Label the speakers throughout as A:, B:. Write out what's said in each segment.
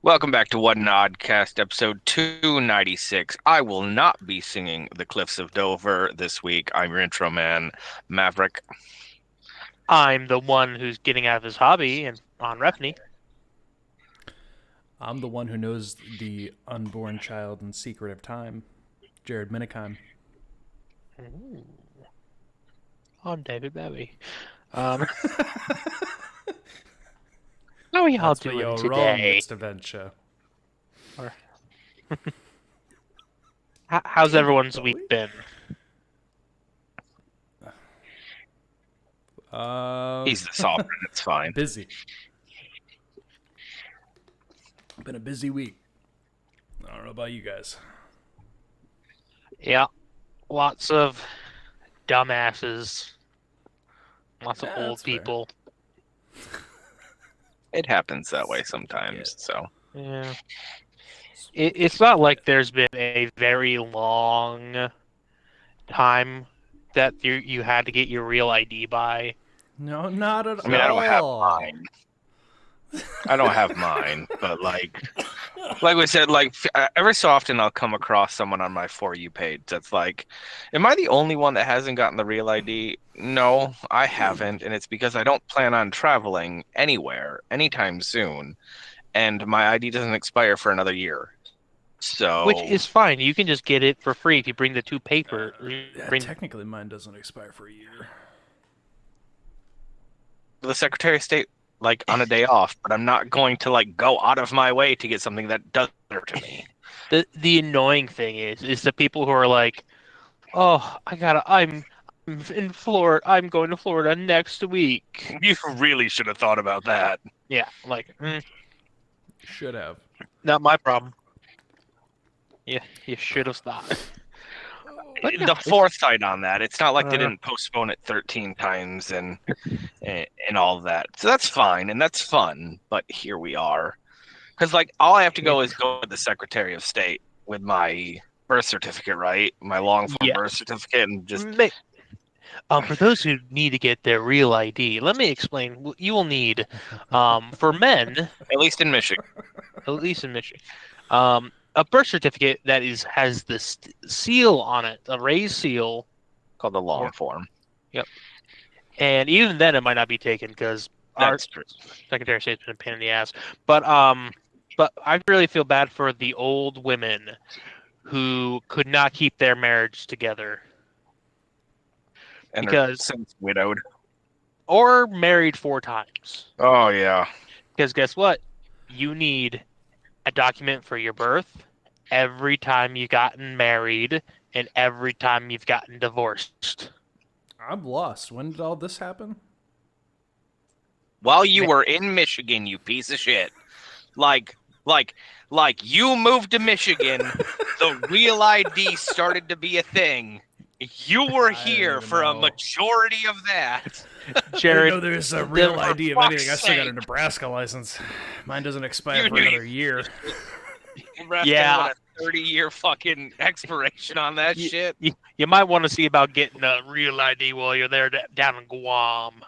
A: Welcome back to What an Oddcast, episode 296. I will not be singing The Cliffs of Dover this week. I'm your intro man, Maverick.
B: I'm the one who's getting out of his hobby and on Refney.
C: I'm the one who knows the unborn child and secret of time, Jared Minikheim.
B: Ooh. I'm David Bowie. How are y'all
C: That's where
B: doing
C: you're wrong,
B: today?
C: Mr. Venture.
B: How's
C: David
B: everyone's
C: Bowie?
B: week been?
A: He's the sovereign, it's fine.
C: Busy. Been a busy week. I don't know about you guys.
B: Yeah, lots of dumbasses, lots of
C: Yeah,
B: old
C: that's fair.
B: people.
A: It happens that way sometimes, so.
B: Yeah, it's not like there's been a very long time that you had to get your real ID by.
C: No, not at all.
A: I mean, I don't have mine. I don't have mine, but like we said, every so often I'll come across someone on my For You page that's like, am I the only one that hasn't gotten the real ID? No, I haven't, and it's because I don't plan on traveling anywhere anytime soon, and my ID doesn't expire for another year. So,
B: Which is fine. You can just get it for free if you bring the two paper.
C: Technically, mine doesn't expire for a year.
A: the Secretary of State, like, on a day off, but I'm not going to like go out of my way to get something that does matter to me.
B: The annoying thing is the people who are like, oh, I'm in Florida. I'm going to Florida next week.
A: You really should have thought about that.
B: Yeah, like,
C: Should have.
B: not my problem. Yeah, you should have stopped. But no,
A: The foresight on that, it's not like they
B: Uh.
A: didn't postpone it 13 times and all that. So that's fine and that's fun, but here we are. Because like all I have to go is go to the Secretary of State with my birth certificate, right? My long form
B: Yeah.
A: birth certificate, and just
B: For those who need to get their real ID, let me explain. You will need, for men,
A: at least in Michigan.
B: at least in Michigan, a birth certificate that has the seal on it, a raised seal.
A: Called the long form.
B: And even then, it might not be taken because our
A: That's true.
B: Secretary of State's been a pain in the ass. But I really feel bad for the old women who could not keep their marriage together
A: And
B: because
A: since widowed.
B: or married 4 times.
A: Oh yeah.
B: Because guess what? You need a document for your birth every time you've gotten married and every time you've gotten divorced.
C: I'm lost. When did all this happen?
A: While you were in Michigan, you piece of shit. Like you moved to Michigan, the real ID started to be a thing. You were
C: I
A: here
C: don't
A: for a
C: know.
A: majority of that.
B: Jared,
C: I know there's a real
B: for
C: ID of
A: fuck's
C: anything. I still got a
A: sake.
C: Nebraska license. Mine doesn't expire
A: You
C: for
A: knew
C: another year.
A: Nebraska
B: Yeah.
A: had a 30-year fucking expiration on that
B: You-
A: shit.
B: you might want to see about getting a real ID while you're there down in Guam.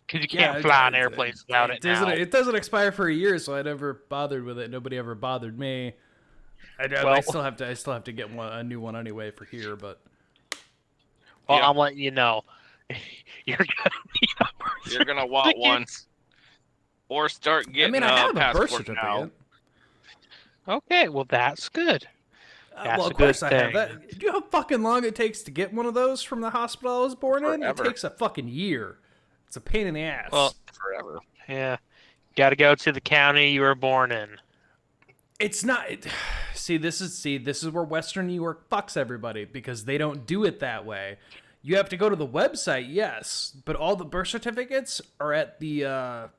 B: Because you can't fly on airplanes without it now.
C: It doesn't expire for a year, so I never bothered with it. Nobody ever bothered me. I
B: Well-
C: still have to get a new one anyway for here, but
B: Well,
A: Yeah.
B: I'm letting you know. You're gonna need a birth
A: You're gonna want one,
B: certificate.
A: or start
C: I
A: getting
C: mean, I have a birth
A: passport
C: certificate.
A: now.
B: Okay, well that's good. That's
C: Well,
B: a
C: of course
B: good
C: I have
B: thing.
C: that. Do you know how fucking long it takes to get one of those from the hospital I was born in? It
A: Forever.
C: takes a fucking year. It's a pain in the ass.
B: Well,
A: Forever.
B: Yeah, got to go to the county you were born in.
C: it's not. This is where Western New York fucks everybody because they don't do it that way. You have to go to the website, yes, but all the birth certificates are at the oh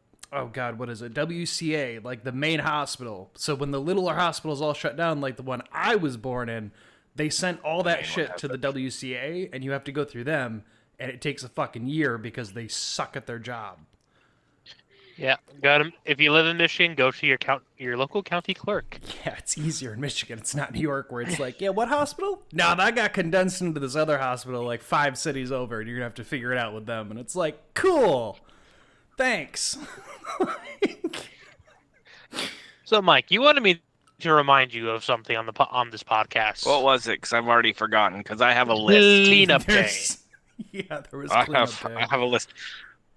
C: god, what is it? WCA, like the main hospital. So when the littler hospitals all shut down, like the one I was born in, they sent all that shit to the WCA, and you have to go through them, and it takes a fucking year because they suck at their job.
B: Yeah, got him. If you live in Michigan, go to your local county clerk.
C: Yeah, it's easier in Michigan. It's not New York where it's like, yeah, what hospital? No, that got condensed into this other hospital like 5 cities over, and you're going to have to figure it out with them. And it's like, cool. Thanks.
B: So, Mike, you wanted me to remind you of something on this podcast.
A: What was it? Because I've already forgotten. Because I have a list.
B: Cleanup day.
C: Yeah, there was
A: I
C: cleanup day.
A: have a list.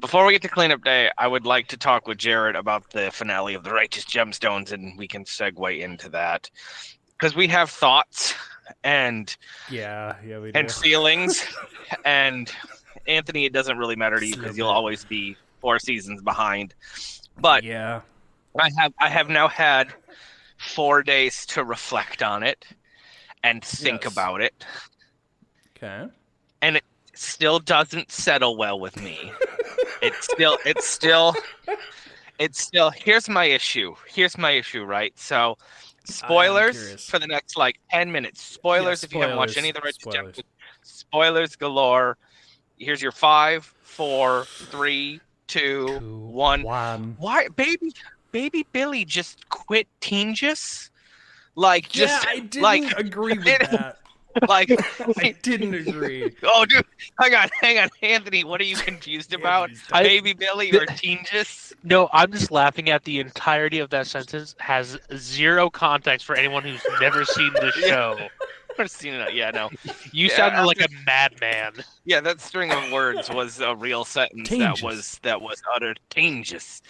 A: Before we get to cleanup day, I would like to talk with Jared about the finale of the Righteous Gemstones, and we can segue into that because we have thoughts and
C: Yeah, we
A: and
C: do.
A: feelings. And Anthony, it doesn't really matter to you because you'll always be 4 seasons behind. But
C: Yeah.
A: I have now had 4 days to reflect on it and think about it.
C: Okay.
A: And it still doesn't settle well with me. It's still here's my issue, right? So spoilers for the next 10 minutes. Spoilers if you haven't watched any of the Righteous Gemstones. Spoilers galore. Here's your 5, 4, 3, 2, 1. Why baby Billy just quit Teengus? I
C: didn't agree with that. I didn't agree.
A: Oh, dude, hang on, Anthony. What are you confused about? Baby Billy or Teengus?
B: No, I'm just laughing at the entirety of that sentence. Has zero context for anyone who's never seen the show.
A: Never seen it. Yeah, no.
B: You sounded like a madman.
A: Yeah, that string of words was a real sentence that was uttered. Teengus.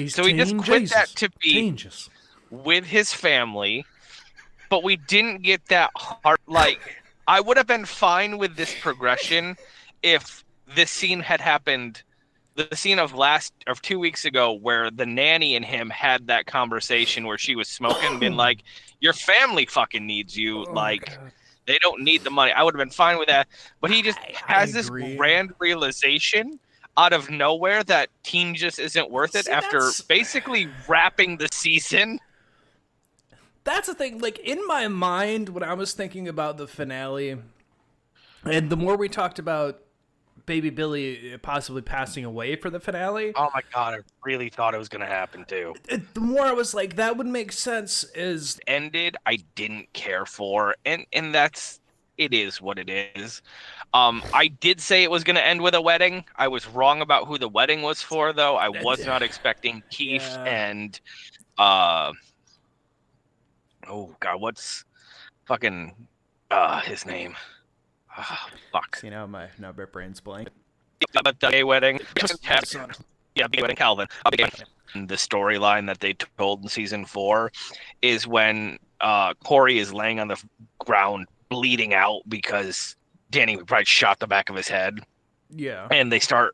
A: So he just quit that to be with his family. But we didn't get that heart. I would have been fine with this progression if this scene had happened. The scene of 2 weeks ago, where the nanny and him had that conversation where she was smoking, been like, "Your family fucking needs you. God. They don't need the money." I would have been fine with that. But he just has this grand realization out of nowhere that Teengus isn't worth it after basically wrapping the season.
C: That's the thing. In my mind, when I was thinking about the finale, and the more we talked about Baby Billy possibly passing away for the finale.
A: Oh my god, I really thought it was going to happen too.
C: The more I was like, that would make sense. Is
A: ended, I didn't care for, and it is what it is. I did say it was going to end with a wedding. I was wrong about who the wedding was for, though. I was not expecting Keith and oh god, what's fucking his name? Oh, fuck.
C: See, now my brain's blank.
A: But the gay wedding. Yeah, big wedding, Calvin. The storyline that they told in season 4 is when Corey is laying on the ground bleeding out because Danny probably shot the back of his head.
C: Yeah.
A: And they start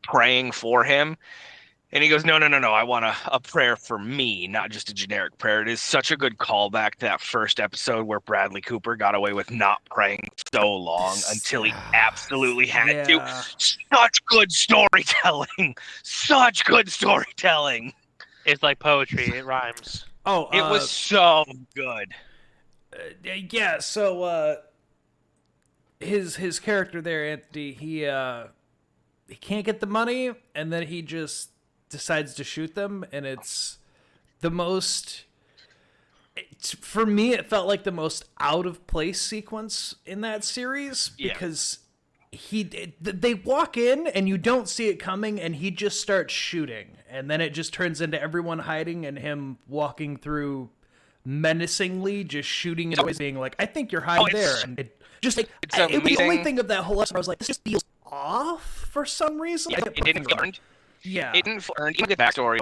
A: praying for him. And he goes, no, I want a prayer for me, not just a generic prayer. It is such a good callback to that first episode where Bradley Cooper got away with not praying so long until he absolutely had to. Such good storytelling. Such good storytelling.
B: It's like poetry. It rhymes.
C: Oh,
A: it was so good.
C: Yeah, so his character there, Anthony, he can't get the money, and then he just decides to shoot them, and it's the most, for me, it felt like the most out of place sequence in that series, because they walk in and you don't see it coming, and he just starts shooting, and then it just turns into everyone hiding and him walking through menacingly, just shooting and always being like, I think you're hiding there, and it just it was the only thing of that whole episode I was like, this just feels off for some reason.
A: It didn't feel earned.
C: Yeah,
A: it didn't earn the backstory.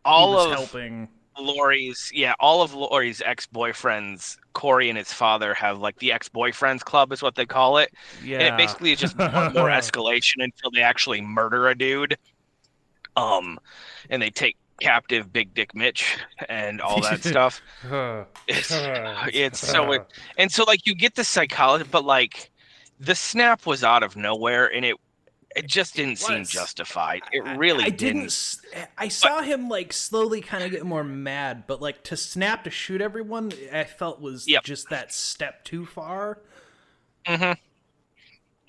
A: All of
C: helping
A: Lori's, all of Lori's ex-boyfriends, Corey and his father have the ex-boyfriends club is what they call it.
C: Yeah,
A: and it basically is just more escalation until they actually murder a dude. And they take captive Big Dick Mitch and all that stuff. It's so and so you get the psychology, but the snap was out of nowhere, and it just didn't seem justified. It really didn't.
C: I saw him slowly kind of get more mad, but to snap to shoot everyone, I felt was just that step too far.
A: Mm-hmm.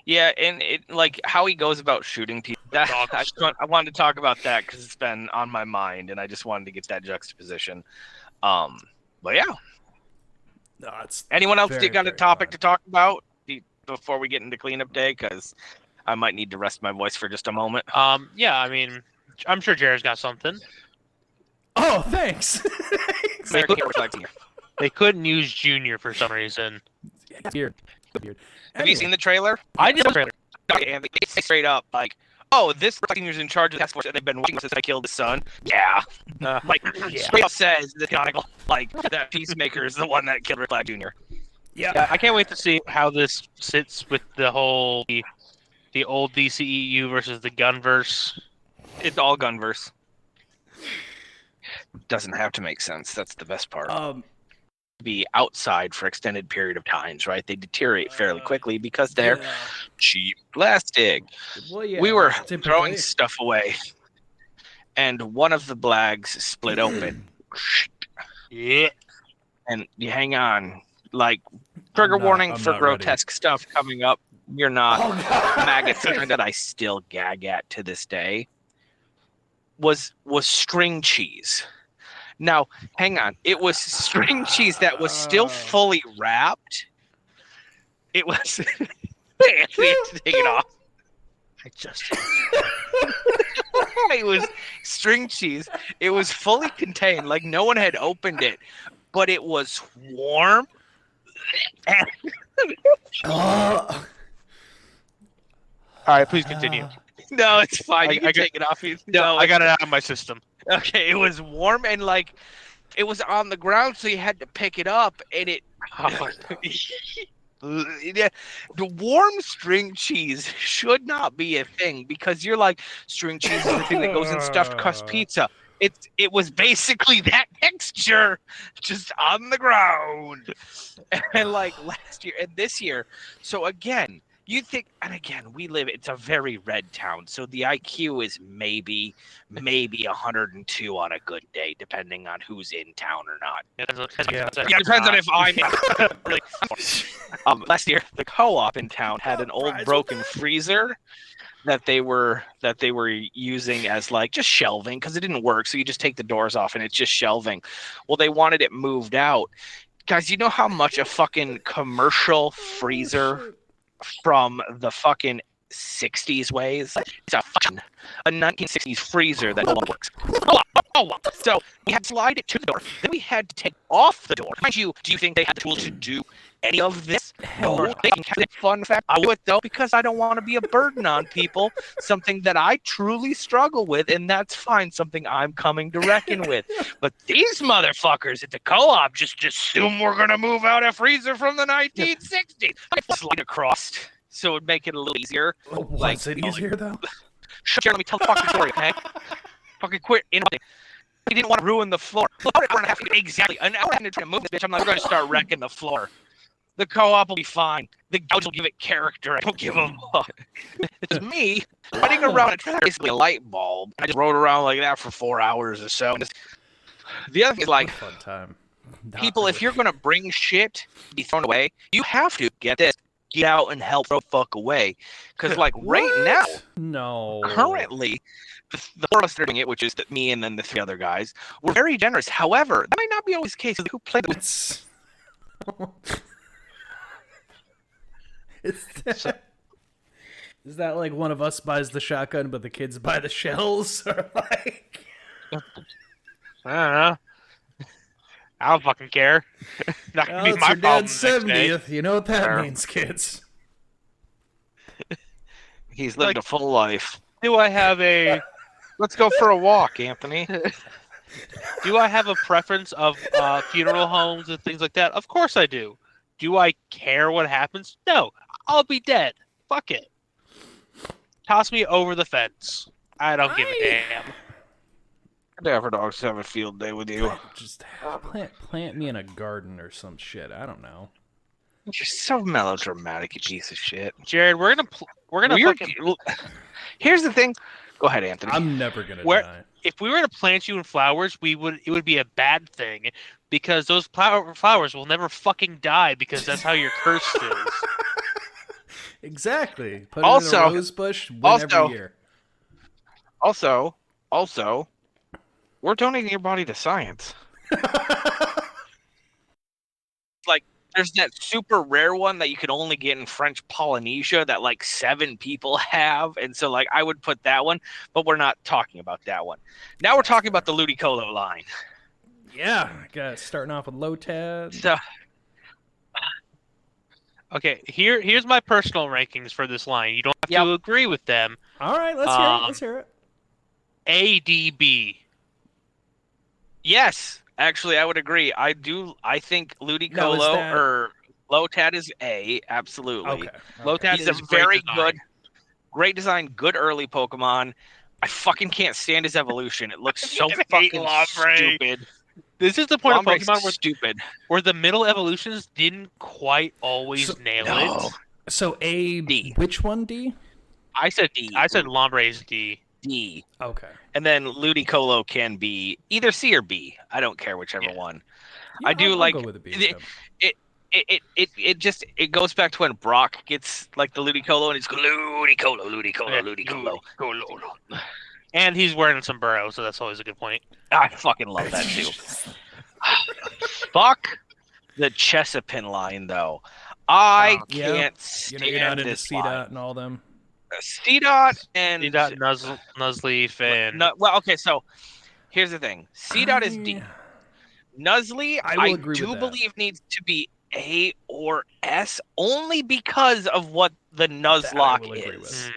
A: Yeah, and it how he goes about shooting people. I wanted to talk about that because it's been on my mind, and I just wanted to get that juxtaposition. But yeah.
C: No, it's
A: anyone else got a topic to talk about before we get into cleanup day? Because I might need to rest my voice for just a moment.
B: Yeah, I mean, I'm sure Jared's got something.
C: Oh, thanks.
A: American Hero Flag Senior.
B: They couldn't use Junior for some reason.
C: Weird.
A: Have you seen the trailer?
B: I did the trailer.
A: And they say straight up, like, oh, this senior's in charge of the task force, and they've been waiting since I killed his son. Yeah. Like, straight up says the canonical, like, that Peacemaker is the one that killed Rick Flag Jr.
B: Yeah, I can't wait to see how this sits with the whole the old DCEU versus the Gunverse.
A: It's all Gunverse. Doesn't have to make sense. That's the best part. Be outside for extended period of times, right? They deteriorate fairly quickly because they're cheap plastic.
C: Well, yeah,
A: we were
C: typically
A: throwing stuff away, and one of the blags split open.
B: Yeah.
A: And you hang on. Like, trigger warning for grotesque stuff coming up. You're not. Maggots that I still gag at to this day was string cheese. Now, hang on. It was string cheese that was still fully wrapped. It was. Anthony has to take it off.
B: I just.
A: It was string cheese. It was fully contained, like no one had opened it, but it was warm.
B: All right, please continue.
A: No, it's fine. You can take it off.
B: No, I got it out of my system.
A: Okay, it was warm and like it was on the ground, so you had to pick it up, and it. Yeah, the warm string cheese should not be a thing because you're like string cheese is the thing that goes in stuffed crust pizza. It was basically that texture just on the ground, and like last year and this year. So again, you think, and again, it's a very red town, so the IQ is maybe 102 on a good day, depending on who's in town or not.
B: Yeah,
A: Yeah, it depends on if I'm really. Last year, the co-op in town had an old broken freezer that they were using as like just shelving because it didn't work. So you just take the doors off and it's just shelving. Well, they wanted it moved out. Guys, you know how much a fucking commercial freezer from the fucking 60s weighs? It's a 1960s freezer that no one works. So we had to slide it to the door. Then we had to take off the door. Mind you, do you think they had the tools to do any of this? No. They can have it. Fun fact, I do it though because I don't want to be a burden on people. Something that I truly struggle with, and that's fine. Something I'm coming to reckon with. But these motherfuckers at the co-op just assume we're gonna move out a freezer from the 1960s. I slide across so it would make it a little easier.
C: Was it easier though?
A: Shut your, let me tell the fucking story, okay? Fucking quit interrupting. He didn't want to ruin the floor. About an hour and a half, exactly. An hour and a half to move this bitch. I'm like, we're going to start wrecking the floor. The co-op will be fine. The gouge will give it character. I don't give a fuck. It's me running around and basically a light bulb. I just rode around like that for 4 hours or so. And the other thing is like,
C: fun time.
A: People, if you're going to bring shit to be thrown away, you have to get out and help throw fuck away. Because like right now, currently, the four of us that are doing it, which is me and then the three other guys, we're very generous. However, that might not be always the case. Who played with?
C: Is that like one of us buys the shotgun, but the kids buy the shells? Or like,
B: I don't know. I don't fucking care. Not gonna be
C: it's
B: my
C: your
B: problem
C: dad's
B: the next day.
C: 70th. You know what that means, kids.
A: He's lived a full life.
B: Do I have a?
A: Let's go for a walk, Anthony.
B: Do I have a preference of funeral homes and things like that? Of course I do. Do I care what happens? No. I'll be dead. Fuck it. Toss me over the fence. I don't give a damn.
A: Dapper dogs have a field day with you.
C: Just plant me in a garden or some shit. I don't know.
A: You're so melodramatic, you piece of shit.
B: Jared, we're gonna fucking...
A: Here's the thing. Go ahead, Anthony.
C: I'm never gonna die.
B: If we were to plant you in flowers, it would be a bad thing because those flowers will never fucking die because that's how your curse is.
C: Exactly. Put it in a rose bush, win every year.
A: Also, we're donating your body to science. Like there's that super rare one that you can only get in French Polynesia that like 7 people have, and so like I would put that one, but we're not talking about that one. Now we're talking about the Ludicolo line.
C: Yeah, guys, starting off with Lotad.
A: So
B: Okay, here's my personal rankings for this line. You don't have
A: Yep.
B: to agree with them.
C: All right, let's hear it. Let's hear it.
B: ADB.
A: yes, actually, I would agree. I think Ludicolo
C: that-
A: or Lotad is A, absolutely.
C: Okay.
B: Lotad
A: He's
B: is
A: a
B: great
A: very
B: design.
A: good, great design, good early Pokemon. I fucking can't stand his evolution. It looks so
B: hate
A: fucking
B: Lombre.
A: stupid.
B: This is the point of
A: Lombre's
B: Pokemon
A: stupid.
B: where the middle evolutions didn't quite always nail
A: no.
B: it.
C: So A,
A: D.
C: which one, D?
B: I said Lombre's D.
A: D.
C: Okay.
A: And then Ludicolo can be either C or B. I don't care whichever
B: Yeah.
A: one.
C: Yeah,
A: I do
C: I'll
A: like
C: go with a B.
A: it goes back to when Brock gets like the Ludicolo and he's going Ludicolo,
B: Yeah.
A: Ludicolo.
B: And he's wearing a sombrero, so that's always a good point.
A: I fucking love that too. Fuck the Chesapin line though. I
C: Yeah.
A: can't stand
C: You're not into
A: this line.
C: C-Dot and all them.
A: C-Dot and
B: C-Dot, Nuzleaf, and
A: well, okay, so here's the thing. C-Dot is D. Nuzly,
C: I will agree
A: do
C: with that.
A: believe needs to be A or S only because of what the Nuzlocke
C: will agree
A: is.
C: with.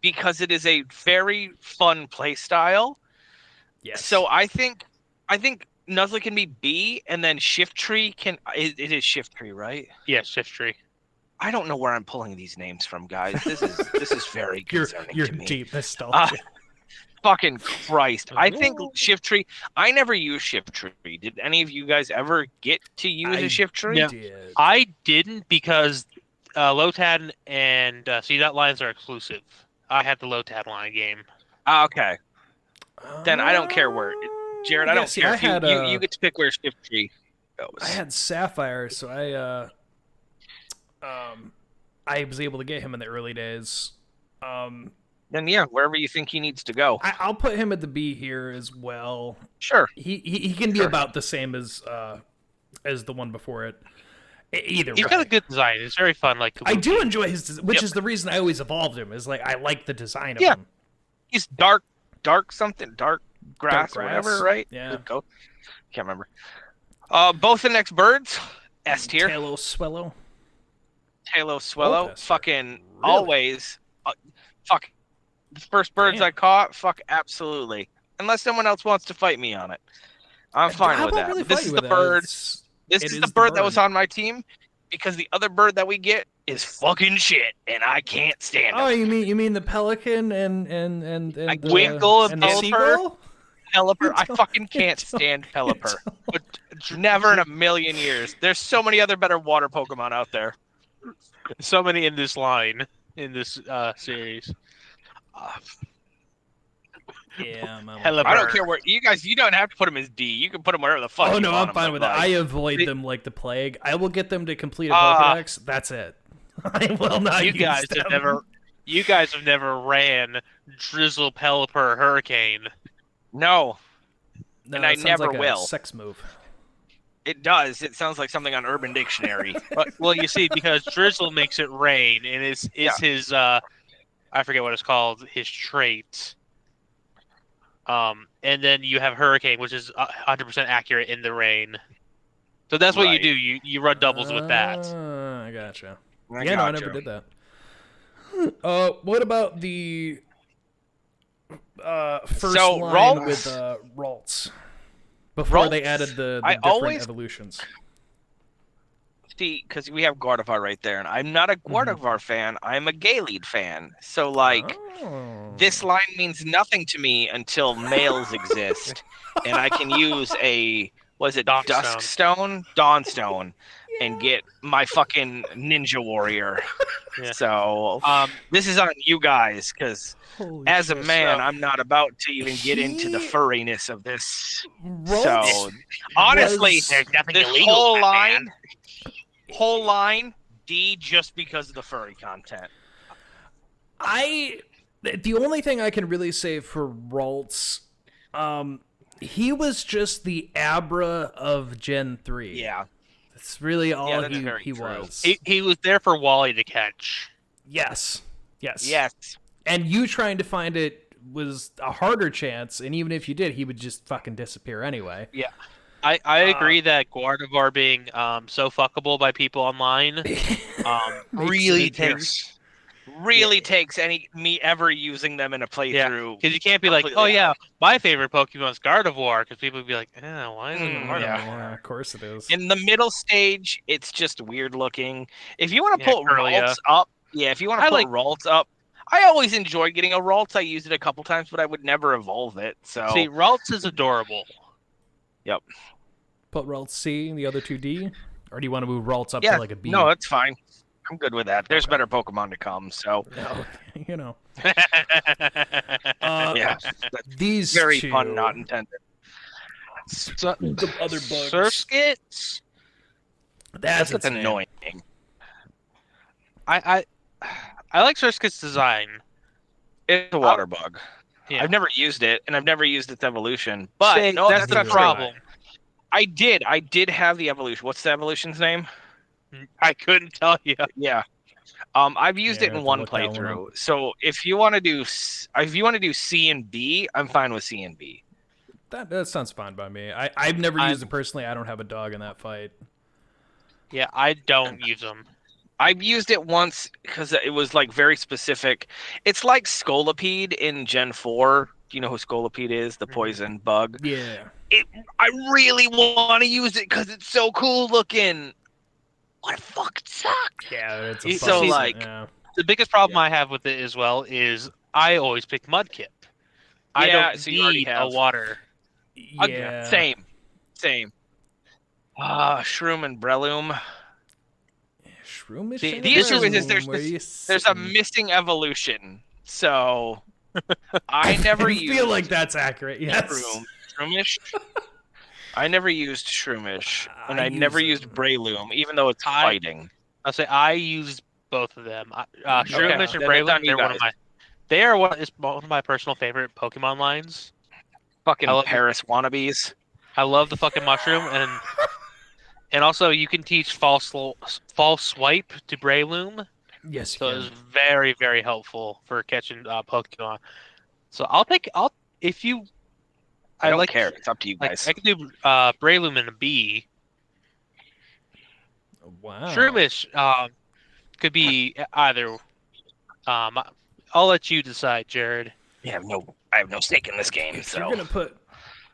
A: Because it is a very fun play style.
C: Yes.
A: So I think Nuzly can be B, and then Shift Tree can. It is Shift Tree, right?
B: yeah, Shift Tree.
A: I don't know where I'm pulling these names from, guys. This is very concerning
C: you're
A: to me.
C: deep nostalgia.
A: Fucking Christ! I think Shift Tree. I never used Shift Tree. Did any of you guys ever get to use
C: I
A: a Shift Tree?
B: no.
C: did.
B: I didn't because Lotad and C-Dot lines are exclusive. I had the Lotad line game.
A: Okay, then I don't care where. Jared, I
C: Yeah,
A: don't
C: see,
A: care.
C: I
A: If
C: had,
A: you get to pick where Shift Tree goes.
C: I had Sapphire, so I was able to get him in the early days.
A: Then yeah, wherever you think he needs to go.
C: I'll put him at the B here as well.
A: Sure.
C: He can be
A: Sure.
C: about the same as the one before it. Either
B: He's
C: way.
B: got a good design. It's very fun. Like
C: I do enjoy his, which
B: Yep.
C: is the reason I always evolved him. Is like I like the design of
A: Yeah.
C: him.
A: He's dark something, dark grass, or
C: grass.
A: whatever, right?
C: Yeah.
A: Go. Can't remember. Both the next birds, S tier.
C: Tailo Swellow.
A: Tailo Swellow,
C: S tier.
A: fucking
C: Really?
A: always. Fuck. The first birds
C: Damn.
A: I caught, fuck absolutely. Unless someone else wants to fight me on it, I'm fine
C: I
A: with
C: won't
A: that.
C: really
A: But this
C: fight
A: is
C: you
A: the
C: with that.
A: bird.
C: It's-
A: This
C: it
A: is
C: is
A: the
C: the
A: bird that was
C: bird.
A: on my team because the other bird that we get is fucking shit, and I can't stand
C: Oh,
A: it.
C: you mean the pelican and
A: Like
C: the,
A: Winkle and
C: and the
A: Pelipper?
C: seagull?
A: Pelipper, I
C: don't-
A: fucking can't
C: you don't-
A: stand Pelipper.
B: But
A: Never in a million years. There's so many other better water Pokemon out there.
B: so many in this line in this series.
C: Yeah,
B: Hella
A: I don't
B: bird.
A: care where you guys. You don't have to put them as D. You can put them wherever the fuck.
C: Oh
A: you
C: no,
A: want
C: I'm fine
A: them,
C: with
A: but,
C: that.
A: like,
C: I avoid
A: they-
C: them like the plague. I will get them to complete a
A: Ah.
C: Pokedex. That's it. I will not.
B: You
C: use
B: guys
C: them.
B: have never ran Drizzle, Pelipper, Hurricane.
A: No,
C: No,
A: and I
C: it sounds
A: never
C: like a
A: will.
C: sex move.
A: it does. It sounds like something on Urban Dictionary.
B: Well, you see, because Drizzle makes it rain, and it's his I forget what it's called, his trait. And then you have Hurricane, which is 100% accurate in the rain. So that's what you
A: Right.
B: do. You run doubles with that.
C: I gotcha.
A: I
C: Yeah, no, I
A: gotcha.
C: never did that. What about the first
A: So,
C: line
A: Ralts?
C: with Ralts? Before they
A: Ralts,
C: added the
A: I
C: different
A: always-
C: evolutions.
A: See, because we have Gardevoir right there, and I'm not a Gardevoir fan. I'm a Galeed fan. So, like,
C: Oh.
A: this line means nothing to me until males exist, and I can use a
B: Dawnstone.
A: Dawnstone, and get my fucking Ninja Warrior.
B: Yeah.
A: So, this is on you guys, because
C: Holy
A: as a
C: shit.
A: man, I'm not about to even get into the furriness of this.
C: Ralts
A: So, honestly,
C: was-
B: There's nothing
A: this
B: illegal,
A: whole
B: Batman.
A: line, D, just because of the furry content.
C: The only thing I can really say for Ralts, he was just the Abra of Gen 3.
A: Yeah.
C: That's really all
A: that's very
C: he
A: true.
C: was.
B: He was there for Wally to catch.
C: Yes.
A: Yes.
C: And you trying to find it was a harder chance, and even if you did, he would just fucking disappear anyway.
B: Yeah. I agree that Gardevoir being so fuckable by people online really takes
A: me ever using them in a playthrough.
B: because you can't be like,
A: completely
B: oh yeah, my favorite Pokemon is Gardevoir, because people would be like, why is it
A: Mm,
B: Gardevoir?
C: Yeah, of course it is.
A: In the middle stage, it's just weird looking. If you want to put
B: Kirlia.
A: Ralts up, if you want to put Ralts up, I always enjoy getting a Ralts. I used it a couple times, but I would never evolve it. So
B: See, Ralts is adorable.
A: Yep.
C: Put Ralts C and the other two D, or do you want to move Ralts up to like a B?
A: No, that's fine. I'm good with that. There's better Pokemon to come, so
C: No, you know.
A: yeah,
C: These
A: very
C: two,
A: fun, not intended.
C: the other bugs.
B: Surskit.
C: That's
A: That's annoying.
B: I like Surskit's design.
A: It's a water bug.
B: Yeah.
A: I've never used it, and I've never used its evolution. But
B: See,
A: no,
B: that's the
A: not true.
B: problem.
A: I did have the evolution. What's the evolution's name?
B: I couldn't tell you.
A: Yeah. I've used
C: Yeah,
A: it
C: I have
A: in
C: to
A: one
C: look that one
A: playthrough. So if you want to do C and B, I'm fine with C and B.
C: That sounds fine by me. I've never used it personally. I don't have a dog in that fight.
B: Yeah, I don't use them.
A: I've used it once because it was like very specific. It's like Scolipede in Gen 4. Do you know who Scolipede is? The poison bug.
C: Yeah.
A: I really want to use it because it's so cool looking. What a fucking suck.
C: Yeah, it's
B: You-
C: a
A: so,
C: bug.
A: like-
C: Yeah.
B: The biggest problem I have with it as well is I always pick Mudkip. I
A: Yeah,
B: don't
A: so you already
B: need a
A: have-
B: water.
C: Yeah.
A: Same. Shroom and Breloom.
C: Shroomish.
B: See,
C: and
B: the issue
C: Breloom,
A: is
C: where you
A: There's a
C: sitting?
A: missing evolution. So I never
C: I
A: used
C: feel like that's accurate. Yes.
A: Shroomish. I never used Shroomish, and I
C: I
A: never
C: use
A: used Breloom, even though it's
B: I-
A: fighting.
B: I'll say I use both of them. Shroomish
A: Okay,
B: and
A: then it's
B: Breloom,
A: on you guys.
B: they are one of my personal favorite Pokemon lines.
A: Fucking
B: I love
A: Paris wannabes.
B: I love the fucking mushroom, and also you can teach false swipe to Breloom,
C: Yes.
B: so
C: You
B: it's
C: can.
B: very very helpful for catching Pokemon. So if you.
A: I don't
B: like
A: care. It's up to you
B: Like
A: guys.
B: I can do Breloom and a B.
C: Wow.
B: Shroomish could be either. I'll let you decide, Jared.
A: I have no stake in this game.
C: If
A: So
C: you're gonna put,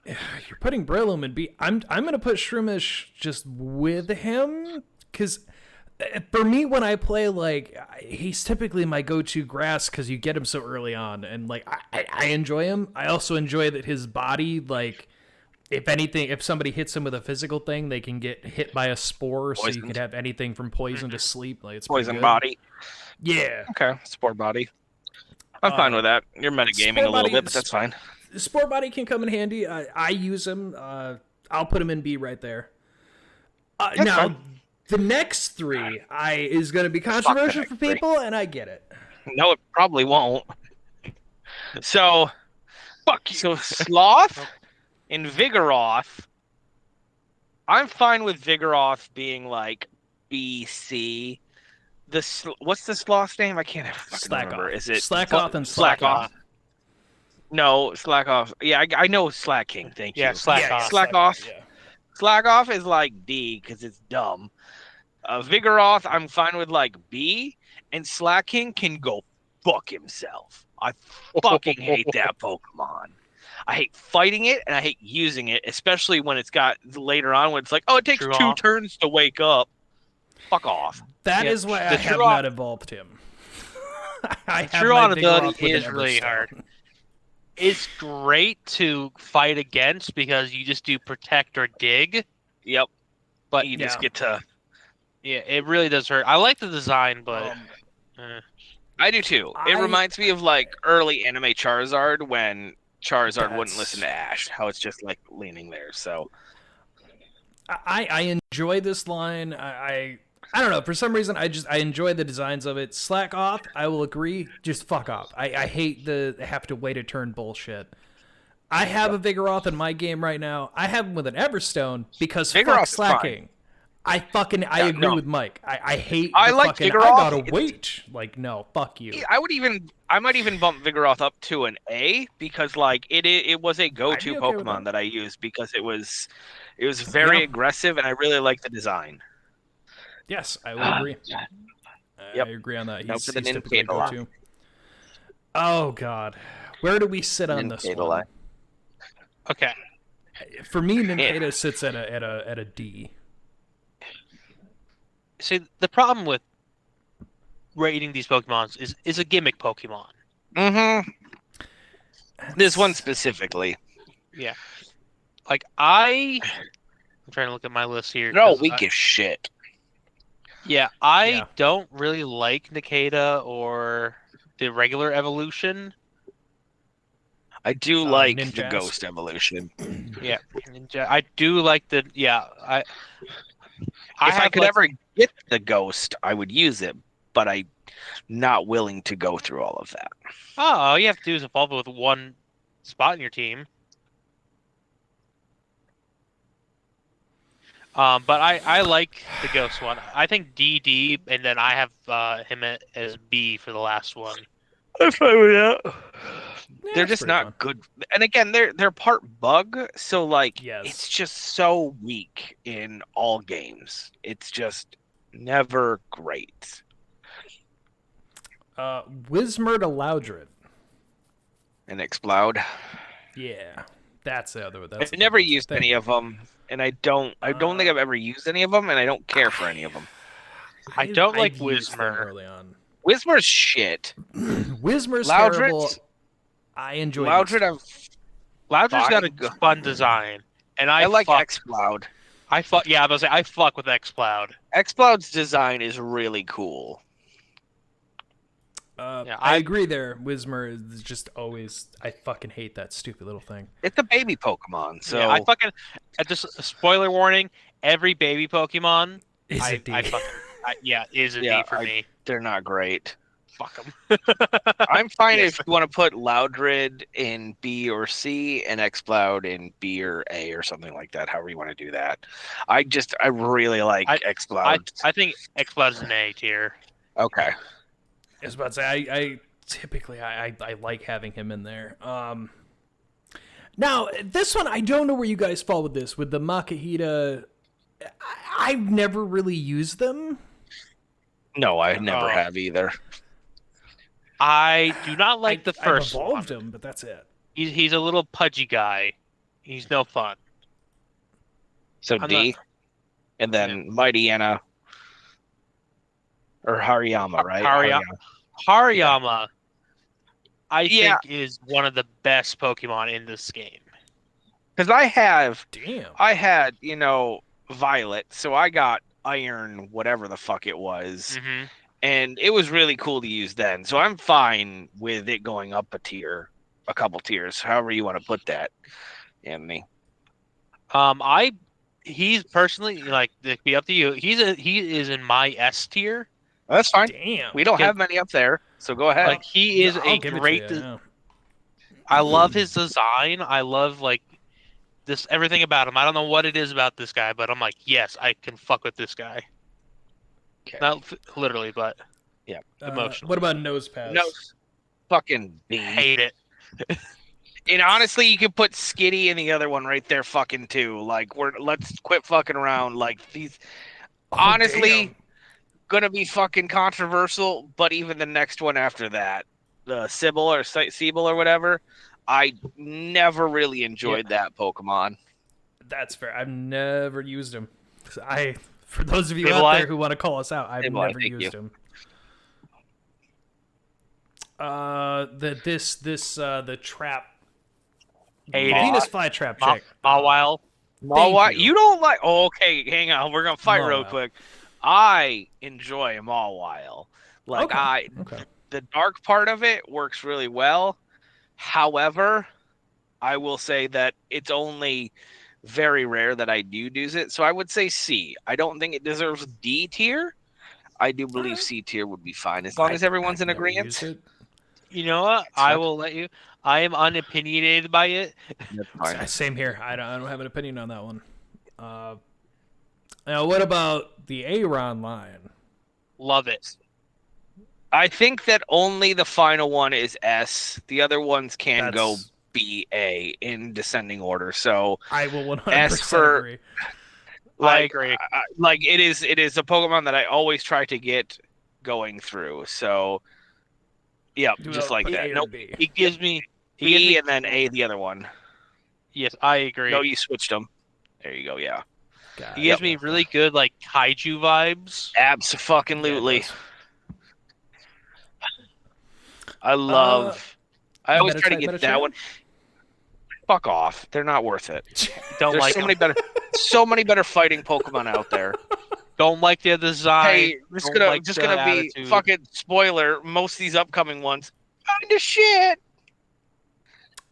C: you're putting Breloom in B. I'm gonna put Shroomish just with him because for me when I play, like, he's typically my go-to grass because you get him so early on, and like I enjoy him. I also enjoy that his body, like, if somebody hits him with a physical thing, they can get hit by a spore, so you
A: Poisoned.
C: could have anything from poison to sleep. Like, it's pretty
A: poison
C: good.
A: body.
C: Yeah.
A: Okay, sport body. I'm fine with that. You're metagaming
C: Sport
A: a little
C: body
A: bit, but
C: is-
A: that's fine.
C: Sport body can come in handy. I use him. I'll put him in B right there. Now,
A: fine.
C: the next three is going to be controversial
A: next
C: for
A: three.
C: people, and I get it.
A: No, it probably won't. So, fuck you. So Sloth and Vigoroth. I'm fine with Vigoroth being like B, C. What's the Sloth's name? I can't fucking
C: Slack
A: remember.
C: off.
A: Is it
C: Slack off and
A: Slack
C: slack
A: off?
C: off.
A: No, Slack off. Yeah, I know Slack King. Thank you.
B: Yeah, Slack
C: Yeah,
B: off.
A: Slack off.
C: Yeah.
A: Slack off is like D because it's dumb. Vigoroth, I'm fine with like B, and Slack King can go fuck himself. I fucking hate that Pokemon. I hate fighting it, and I hate using it, especially when it's got later on when it's like, oh, it takes
B: True
A: 2
B: off.
A: turns to wake up. Fuck off.
C: That
B: Yeah,
C: is why I
B: the
C: have
B: true
C: not evolved him. I have
B: True
C: my
B: on ability
C: Vigoroth with
B: is
C: an
B: really
C: Everstone.
B: hard. It's great to fight against because you just do protect or dig,
A: Yep.
B: but
A: You just
C: Yeah.
A: get to.
B: yeah, it really does hurt. I like the design, but
A: I do too. It
C: I-
A: reminds me of like early anime Charizard when Charizard wouldn't
C: That's-
A: listen to Ash. How it's just like leaning there. So
C: I enjoy this line. I don't know. For some reason, I enjoy the designs of it. Slack off. I will agree. Just fuck off. I hate the have to wait a turn bullshit. I have a Vigoroth in my game right now. I have him with an Everstone because fuck
A: Vigoroth is fine.
C: slacking. I agree
A: no.
C: with Mike. I hate
A: I
C: the
A: like
C: fucking
A: Vigoroth.
C: I gotta wait. Like, no, fuck you.
A: I might even bump Vigoroth up to an A because like it was a go-to
C: okay with
A: Pokemon
C: that.
A: that I used because it was very aggressive and I really like the design.
C: Yes, I would agree.
A: Yep.
C: I agree on that.
A: Now
C: He's
A: for the
C: typically a
A: Nincada.
C: go-to. Oh God, where do we sit on this
A: Nincada.
C: one?
B: Okay.
C: For me, Nincada sits at a D.
B: See, the problem with rating these Pokemons is a gimmick Pokemon.
A: Mm-hmm. This one specifically.
B: Yeah. Like I'm trying to look at my list here.
A: They're all
B: 'cause
A: weak as shit.
B: Yeah, I don't really like Nikeda or the regular evolution.
A: I do like the
C: Ninjas.
A: Ghost evolution.
B: Yeah, Ninja. I do like the I
A: If I could ever get the Ghost, I would use it, but I'm not willing to go through all of that.
B: Oh, all you have to do is evolve with one spot in your team. But I like the Ghost one. I think DD, and then I have him as B for the last one.
A: I'm fine with that.
C: Yeah,
A: They're
C: it's
A: just
C: pretty
A: not
C: fun.
A: good. And again, they're part bug, so like
C: Yes.
A: it's just so weak in all games. It's just never great.
C: Whismur to Loudred.
A: And Explode.
C: Yeah, that's the other one. That's
A: I've
C: the
A: never
C: difference.
A: used any of them, and I don't think I've ever used any of them, and I don't care for any of them.
B: I don't like
C: I've used them
B: Whismur.
C: early on.
A: Whismer's shit.
C: Whismer's
A: Loudred-
C: terrible. I enjoy
A: Loudred,
B: Loudred's got a
A: Fine.
B: fun design, and
A: I like
B: fuck,
A: Explode.
B: I fuck. Yeah, I was gonna say I fuck with Xcloud.
A: Explode's design is really cool.
C: I agree there. Whismer is just always. I fucking hate that stupid little thing.
A: It's a baby Pokemon, so
B: Yeah, I fucking. Just a spoiler warning: every baby Pokemon,
C: Is
B: I
C: a D.
B: fucking. Is a D for me.
A: they're not great.
B: Fuck them.
A: I'm fine
B: Yes.
A: if you want to put Loudred in B or C and Exploud in B or A or something like that. However you want to do that. I really like Exploud.
B: I think Xcloud is an A tier.
A: Okay.
C: I was about to say I typically I like having him in there. Now this one I don't know where you guys fall with this with the Makahita. I've never really used them.
A: No, I never have either.
B: I do not like the
C: I've
B: first
C: evolved
B: one.
C: him, but that's it.
B: He's a little pudgy guy. He's no fun.
A: So
B: I'm
A: D, and then Mighty Anna or Hariyama, right?
B: Hariyama, I
A: Yeah.
B: think, is one of the best Pokemon in this game.
A: Because I had, Violet, so I got Iron, whatever the fuck it was,
B: Mm-hmm.
A: and it was really cool to use then. So I'm fine with it going up a couple tiers, however you want to put that, Anthony.
B: He's personally like it'd be up to you. He is in my S tier.
A: That's fine.
C: Damn.
A: We don't have many up there, so go ahead.
B: Like he is
C: I'll
B: a
C: give it to
B: great.
C: you, yeah.
B: I love his design. I love like this everything about him. I don't know what it is about this guy, but I'm like, yes, I can fuck with this guy.
A: Okay.
B: Not literally, but
A: Yeah.
B: emotionally.
C: What about nose pads?
A: No, fucking B.
B: Hate it.
A: And honestly, you could put Skitty and the other one right there, fucking too. Like, let's quit fucking around. Like these, honestly,
C: damn.
A: gonna be fucking controversial. But even the next one after that, the Sybil or whatever, I never really enjoyed that Pokemon.
C: That's fair. I've never used him. For those of you
B: Sableye?
C: out there who want to call us out, I've
A: Sableye,
C: never
A: thank
C: used
A: you.
C: him. The trap.
B: Hate it.
C: Venus flytrap check.
B: Mawile.
A: Mawile,
C: you.
A: you don't like? Oh, okay, hang on. We're gonna fight real
C: Mawile.
A: quick. I enjoy Mawile. Like
C: Okay.
A: the dark part of it works really well. However, I will say that it's only very rare that I do use it. So I would say C. I don't think it deserves D tier. I do believe C tier would be fine as long as everyone's in
C: I've never
A: agreement.
C: used it.
B: You know what? I will let you. I am unopinionated by it.
A: That's fine.
C: Same here. I don't have an opinion on that one. Now, what about the Aron line?
B: Love it.
A: I think that only the final one is S. The other ones can go B, A in descending order. So
C: I will 100%
A: S for
C: agree.
B: I agree.
A: Like it is a Pokemon that I always try to get going through. So yeah, just like that. Nope.
B: He gives me
A: B and then A the other one.
B: Yes, I agree.
A: No, you switched them. There you go. Yeah.
B: He gives me really good like kaiju vibes.
A: Abso-fucking-lutely.
C: Yeah,
A: I love. I always try to
C: Meditite,
A: get that one. Fuck off! They're not worth it.
B: Don't
A: There's
B: like
A: so many better fighting Pokemon out there.
B: Don't like their design.
A: Hey, just gonna be
B: attitude.
A: fucking spoiler. Most of these upcoming ones, kind of shit.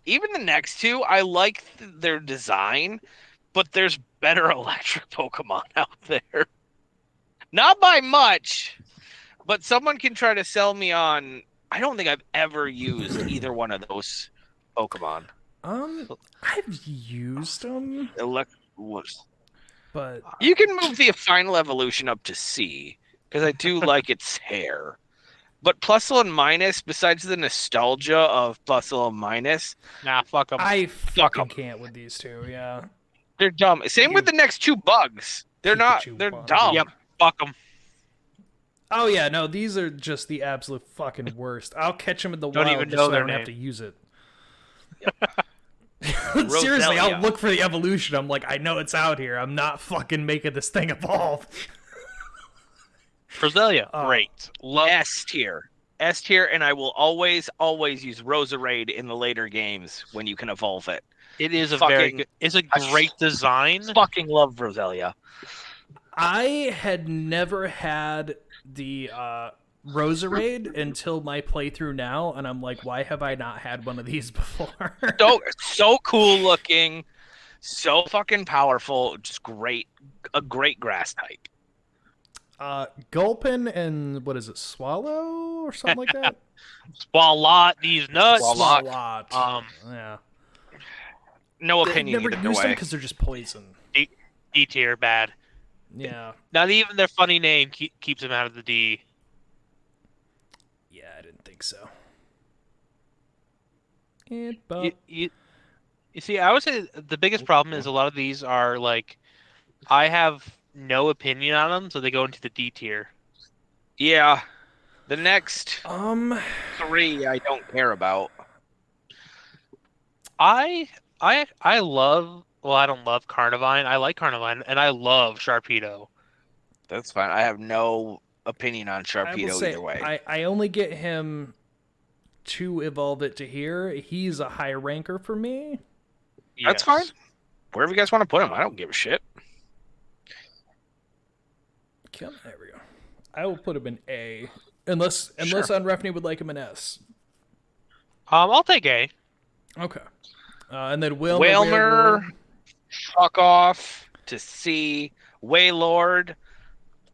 A: Even the next two, I like their design, but there's better electric Pokemon out there. Not by much, but someone can try to sell me on. I don't think I've ever used either one of those Pokemon.
C: I've used them, but
A: You can move the final evolution up to C because I do like its hair. But Plusle and Minus, besides the nostalgia of Plusle and Minus,
B: Nah, fuck them.
C: I fucking can't with these two. Yeah,
A: they're dumb. Same with the next two bugs. They're not.
C: Pikachu
A: They're
C: bug.
A: dumb.
B: Yep, fuck them.
C: Oh yeah, no, these are just the absolute fucking worst. I'll catch them in the
B: Don't
C: wild
B: even
C: just
B: know
C: so I
B: their
C: don't have
B: name.
C: to use it. Seriously, I'll look for the evolution. I'm like, I know it's out here. I'm not fucking making this thing evolve.
B: Roselia, great. Love
A: S tier. S tier, and I will always use Roserade in the later games when you can evolve it.
B: it. Is a
A: fucking-
B: very good. It's a great design.
A: Fucking love Roselia.
C: I had never had the Roserade until my playthrough now, and I'm like, why have I not had one of these before?
A: So cool looking, so fucking powerful, just great, a great grass type.
C: Gulpin and what is it, Swallow or something like that?
B: Swalot these nuts.
A: Swalot.
C: Yeah.
A: No
C: I've
A: opinion
C: never
A: either
C: used them
A: way.
C: because they're just poison.
B: D tier, bad.
C: Yeah.
B: Not even their funny name keeps them out of the D.
C: Yeah, I didn't think so.
B: You see, I would say the biggest problem is a lot of these are like, I have no opinion on them, so they go into the D tier.
A: Yeah, the next three I don't care about.
B: I love. Well, I don't love Carnivine. I like Carnivine, and I love Sharpedo.
A: That's fine. I have no opinion on
C: I will
A: Sharpedo
C: say,
A: either way.
C: I only get him to evolve it to here. He's a high ranker for me.
A: That's
B: Yes.
A: fine. Wherever you guys want to put him, I don't give a shit.
C: There we go. I will put him in A, unless Unrefney would like him in S.
B: I'll take A.
C: Okay. And then
A: Whalmer, fuck off to C. Waylord,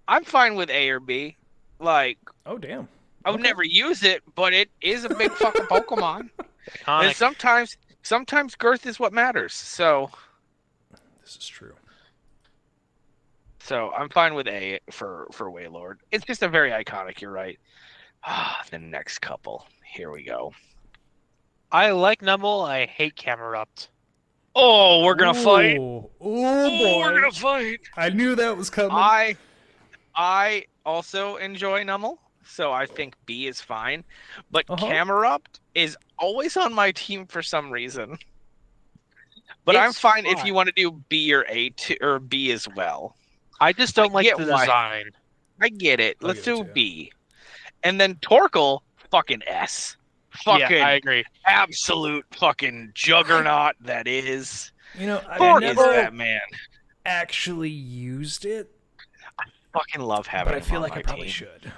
A: I'm fine with A or B. Like,
C: oh damn.
A: I would never use it, but it is a big fucking Pokemon. And
B: Iconic.
A: sometimes girth is what matters. So
C: This is true.
A: I'm fine with A for Waylord. It's just a very iconic. You're right. The next couple. Here we go.
B: I like Numble. I hate Camerupt.
A: Oh, we're gonna fight.
C: Oh boy.
A: We're gonna fight.
C: I knew that was coming.
A: I also enjoy Nummel, so I think B is fine. But Camerupt is always on my team for some reason. But I'm fine if you want to do B or A or B as well.
B: I just don't like the
A: why.
B: design.
A: I get it. Let's do
C: it too.
A: B. And then Torkoal, fucking S. Fucking
B: Yeah, I agree.
A: absolute fucking juggernaut that is.
C: You know,
A: Who
C: I've
A: is
C: never
A: that man?
C: actually used it,
A: Fucking love having
C: but I
A: him
C: feel
A: on
C: like
A: my
C: I probably
A: team.
C: should.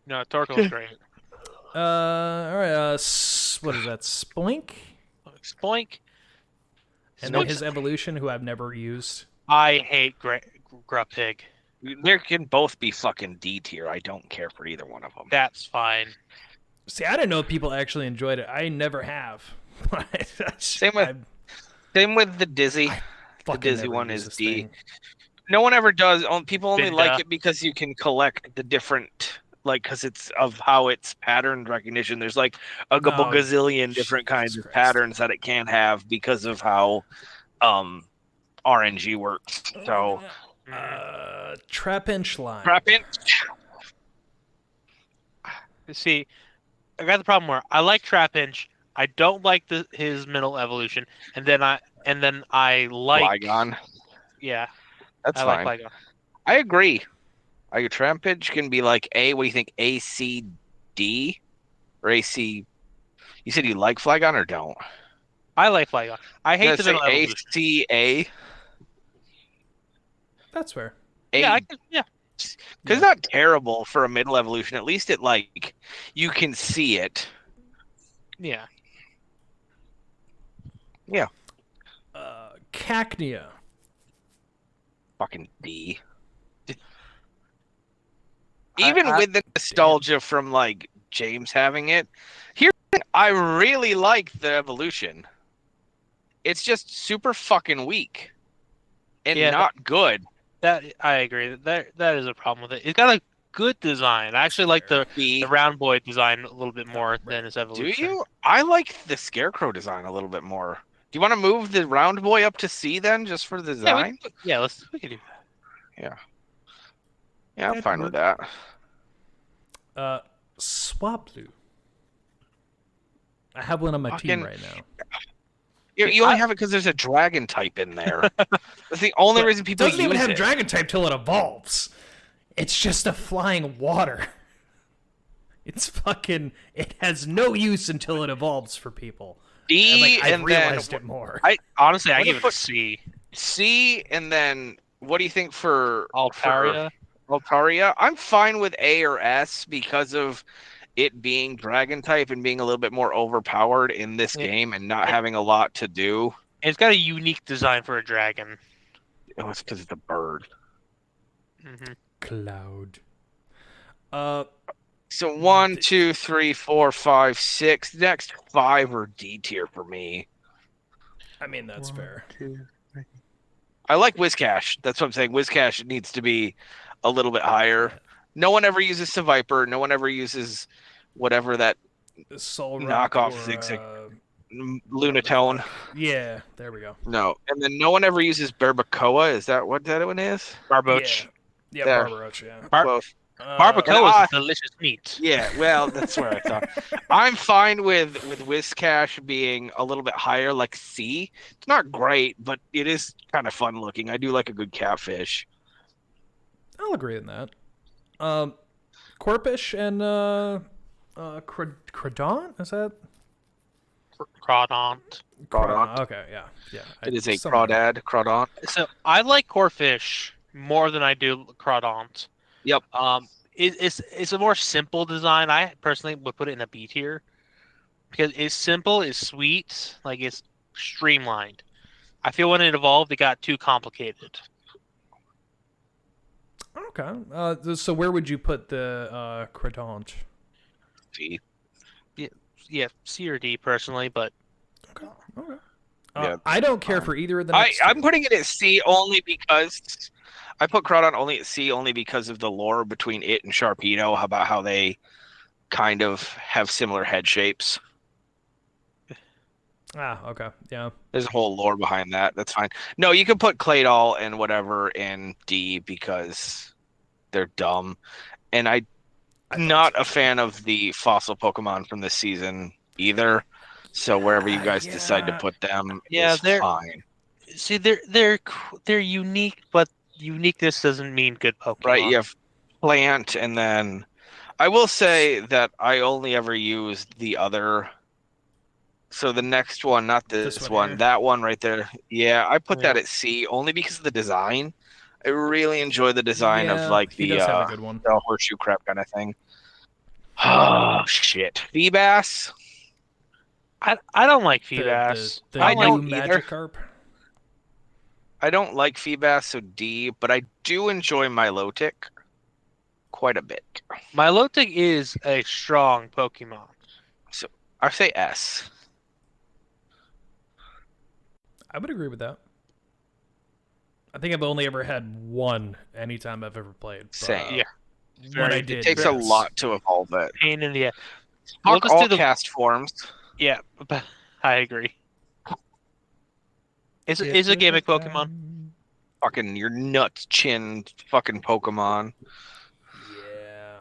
B: No, Torkoal's great.
C: All right. What is that? Spoink,
B: Spoink.
C: and then his evolution, who I've never used.
B: I hate Gruppig.
A: There can both be fucking D tier. I don't care for either one of them.
B: That's fine.
C: See, I didn't know if people actually enjoyed it. I never have.
A: Same with the Dizzy. The
C: fucking
A: Dizzy
C: never
A: one
C: use
A: is
C: this
A: D.
C: thing.
A: No one ever does. People only like
B: Binda.
A: it because you can collect the different, like, because it's of how it's pattern recognition. There's like a gazillion different kinds
C: Jesus
A: of
C: Christ.
A: patterns that it can have because of how RNG works. So
C: Trap inch line.
A: trap in.
B: See, I got the problem where I like Trapinch. I don't like his middle evolution, and then I like
A: Flygon.
B: yeah,
A: That's
B: I like
A: fine.
B: Flygon.
A: I agree. Your trampage can be like A. What do you think? A, C, D, or A, C? You said you like Flygon or don't?
B: I like Flygon. I
A: I'm
B: hate
A: gonna
B: the
A: say
B: middle
A: A,
B: evolution.
A: C, A.
C: That's fair.
B: Yeah,
A: A,
B: yeah.
A: because it's not terrible for a middle evolution. At least it like you can see it.
B: Yeah.
A: Yeah.
C: Cacnea.
A: Fucking D. Even
B: I-
A: with the nostalgia from like James having it, here I really like the evolution. It's just super fucking weak and
B: Yeah,
A: not good.
B: that I agree. That is a problem with it. It's got a good design. I actually like the
A: B.
B: round boy design a little bit more than his
A: Do
B: evolution.
A: you? I like the Scarecrow design a little bit more. Do you want to move the round boy up to C then, just for the design?
B: Yeah, we can do that.
A: Yeah, I'm
C: That'd
A: fine
C: work.
A: with that.
C: Swablu. I have one on my team
A: Fucking-
C: right now.
A: You only have it because there's a dragon type in there. That's the only reason
C: It
A: people
C: doesn't even
A: use
C: have
A: it.
C: dragon type till it evolves. It's just a flying water. It's fucking. It has no use until it evolves for people.
A: D,
C: I've
A: and then
C: realized it more.
B: Honestly, I
A: What
B: give
A: if
B: it a
A: it-
B: C.
A: C, and then what do you think for
B: Altaria.
A: Altaria? I'm fine with A or S because of it being dragon type and being a little bit more overpowered in this game and not having a lot to do.
B: It's got a unique design for a dragon.
A: Oh, it's because it's a bird.
B: Hmm.
C: Cloud.
A: So 1, 2, 3, 4, 5, 6. Next 5 are D tier for me.
C: I mean, that's fair.
A: I like Whiscash. That's what I'm saying. Whiscash needs to be a little bit higher. No one ever uses Seviper. No one ever uses whatever that
C: Soul Rock
A: knockoff
C: or,
A: zigzag
C: whatever the
A: Lunatone.
C: fuck. Yeah, there we go.
A: No, and then no one ever uses Barbacoa. Is that what that one is?
B: Barboach.
C: Yeah,
A: There.
C: Barbaroach, yeah.
A: Close.
B: Barbacoa is delicious meat.
A: Yeah, well, that's where I thought. I'm fine with Whiscash being a little bit higher, like C. It's not great, but it is kind of fun looking. I do like a good catfish.
C: I'll agree on that. Corpish and Credon? Is that?
B: Crawdont.
A: Crawdont.
C: Okay, yeah.
A: It is a
C: somehow-
A: Crawdont.
B: So I like Corfish more than I do Crawdont.
A: Yep.
B: It's a more simple design. I personally would put it in a B tier because it's simple, it's sweet, like it's streamlined. I feel when it evolved, it got too complicated.
C: Okay. So where would you put the Credant?
A: C.
B: Yeah, C or D personally, but
C: Okay.
A: Yeah.
C: I don't care for either of the next
A: I'm
C: two.
A: putting it at C only because I put Crawdont only at C only because of the lore between it and Sharpedo about how they kind of have similar head shapes.
C: Okay. Yeah.
A: There's a whole lore behind that. That's fine. No, you can put Claydol and whatever in D because they're dumb. And I'm not a fan of the fossil Pokemon from this season either. So wherever you guys decide to put them is fine.
B: see, they're unique, but uniqueness doesn't mean good Pokemon.
A: Right, you have Plant, and then I will say that I only ever used the other. So the next one, not this one,
C: here?
A: that one right there. Yeah, I put that at C only because of the design. I really enjoy the design of like
C: he
A: the
C: does have a good one.
A: horseshoe crab kind of thing. Oh shit, Feebas.
B: I don't like Feebas.
C: The
A: I
C: new
A: don't either.
C: Magikarp.
A: I don't like Feebas, so D, but I do enjoy Milotic quite a bit.
B: Milotic is a strong Pokemon.
A: So I say S.
C: I would agree with that. I think I've only ever had one anytime I've ever played. But,
A: Same.
B: Yeah.
C: When I
B: Very-
C: did,
A: It takes a
C: yes.
A: lot to evolve it.
B: Pain in the ass.
A: Fuck
B: Let's
A: all
B: do the-
A: cast forms.
B: Yeah, but I agree. Is a gimmick Pokemon.
A: Fucking your nuts chin fucking Pokemon.
C: Yeah.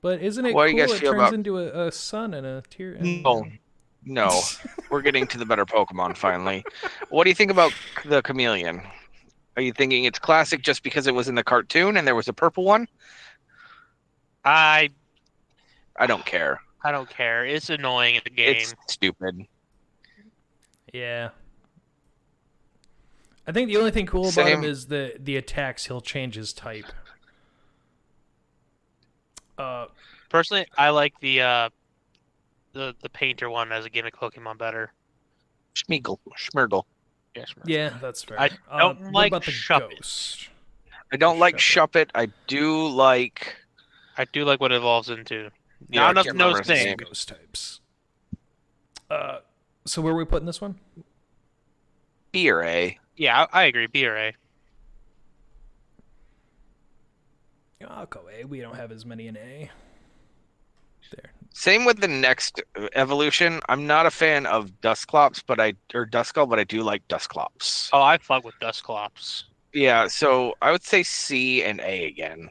C: But isn't it
A: What do you
C: cool?
A: guys
C: It
A: feel
C: turns
A: about-
C: into a sun and a tear.
A: No. No. We're getting to the better Pokemon finally. What do you think about the chameleon? Are you thinking it's classic just because it was in the cartoon and there was a purple one?
B: I
A: don't care.
B: don't care. It's annoying in the game.
A: It's stupid.
C: Yeah. I think the only thing cool about him
A: Same.
C: is the attacks. He'll change his type.
B: Personally, I like the painter one as a gimmick Pokemon better.
A: Schmirgle.
B: Yes, right.
C: Yeah, that's fair.
B: I don't
C: what
B: like
C: about the
B: Shuppet.
C: ghost?
A: I don't like
C: Shuppet.
A: Shuppet. I do like.
B: I do like what it evolves into.
A: Yeah, I
B: Not
A: can't
B: enough
A: remember
B: knows
A: his
B: name.
A: name.
C: Ghost types. So where are we putting this one?
A: B or A.
B: Yeah, I agree. B or A.
C: I'll go A. We don't have as many in A. There.
A: Same with the next evolution. I'm not a fan of Dusclops, but I do like Dusclops.
B: Oh, I fuck with Dusclops.
A: Yeah, so I would say C and A again.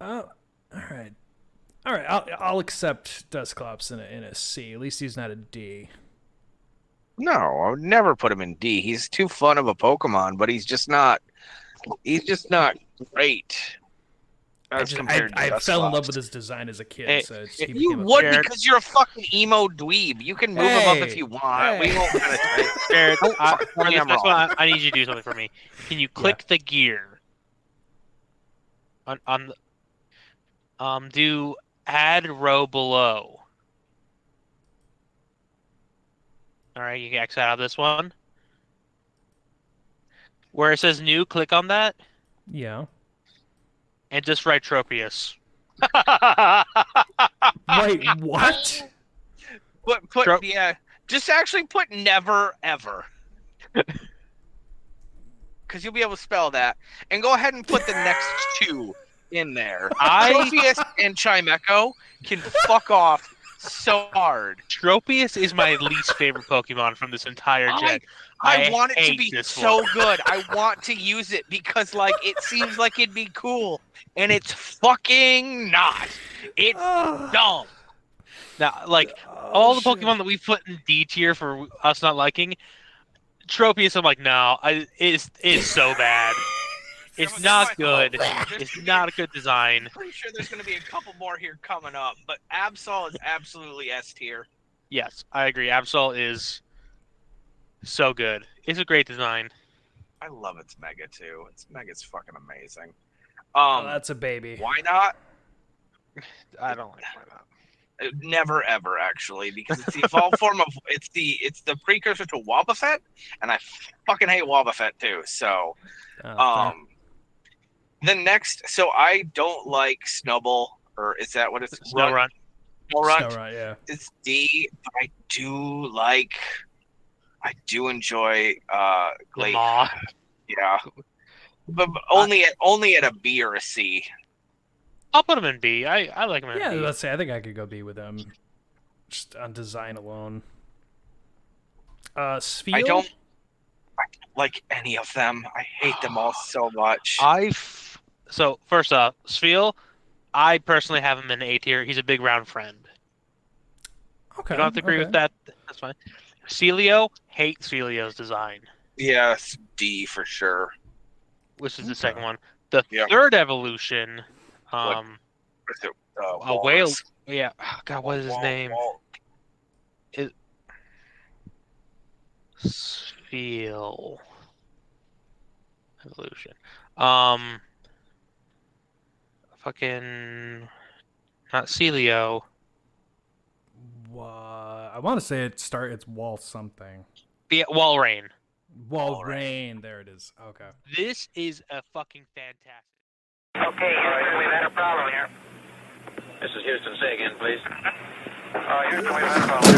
C: All right. All right. I'll accept Dusclops in a C. At least he's not a D.
A: No, I would never put him in D. He's too fun of a Pokemon, but he's just not. He's just not great.
C: I fell in love with his design as a kid.
B: Hey,
C: So he
A: You
C: became a
A: would
C: favorite.
A: because you're a fucking emo dweeb. You can move him up if
C: Hey,
A: you want. We
C: hey.
A: won't kind of.
B: Jared,
A: Don't
B: for
A: tell me
B: this
A: I'm
B: next
A: wrong.
B: one, I need you to do something for me. Can you click the gear on do add row below? All right, you can X out of this one. Where it says new, click on that
C: Yeah.
B: and just write Tropius.
C: Wait, what?
A: Put
B: Tro-
A: yeah. Just actually put never ever. Because you'll be able to spell that. And go ahead and put the next two in there. Trophius and Chimecho can fuck off so hard.
B: Tropius is my least favorite Pokemon from this entire gen.
A: I want it to
B: hate
A: be
B: this
A: so
B: one.
A: good. I want to use it because, like, it seems like it'd be cool, and it's fucking not. It's dumb.
B: Now, like, all the Pokemon that we put in D tier for us not liking, Tropius, I'm like, no, it's so bad. It's not good. It's not a good design.
A: I'm pretty sure there's going to be a couple more here coming up, but Absol is absolutely S tier.
B: Yes, I agree. Absol is so good. It's a great design.
A: I love its Mega too. Its Mega's fucking amazing.
C: Oh, that's a baby.
A: Why not?
B: I don't like that.
A: Never ever actually, because it's the evolved form of it's the precursor to Wobbuffet, and I fucking hate Wobbuffet too. So, the next, so I don't like Snubbull, or is that what it's?
B: Snorunt.
C: Snorunt, yeah.
A: It's D, but I do enjoy Glade.
B: Maw.
A: Yeah, but only at a B or a C.
B: I'll put him in B. I like him in
C: Yeah,
B: B.
C: let's say I think I could go B with them, just on design alone. Spheal?
A: I don't like any of them. I hate them all so much.
B: So first off, Spheal, I personally have him in A tier. He's a big round friend.
C: Okay.
B: You don't have to agree with that. That's fine. Celio, hate Celio's design,
A: Yes, D for sure.
B: which is the second one. The
A: Yeah.
B: third evolution,
A: What is it?
B: a whale. Yeah, God, what is his name? Spheal evolution. Fucking not Celio.
C: I want to say it's Wall something.
B: Yeah, Walrein.
C: Walrein. There it is. Okay.
B: This is a fucking fantastic.
D: Okay, Houston, we've had a problem here.
E: This is Houston. Say again, please.
D: Houston, we've had a problem.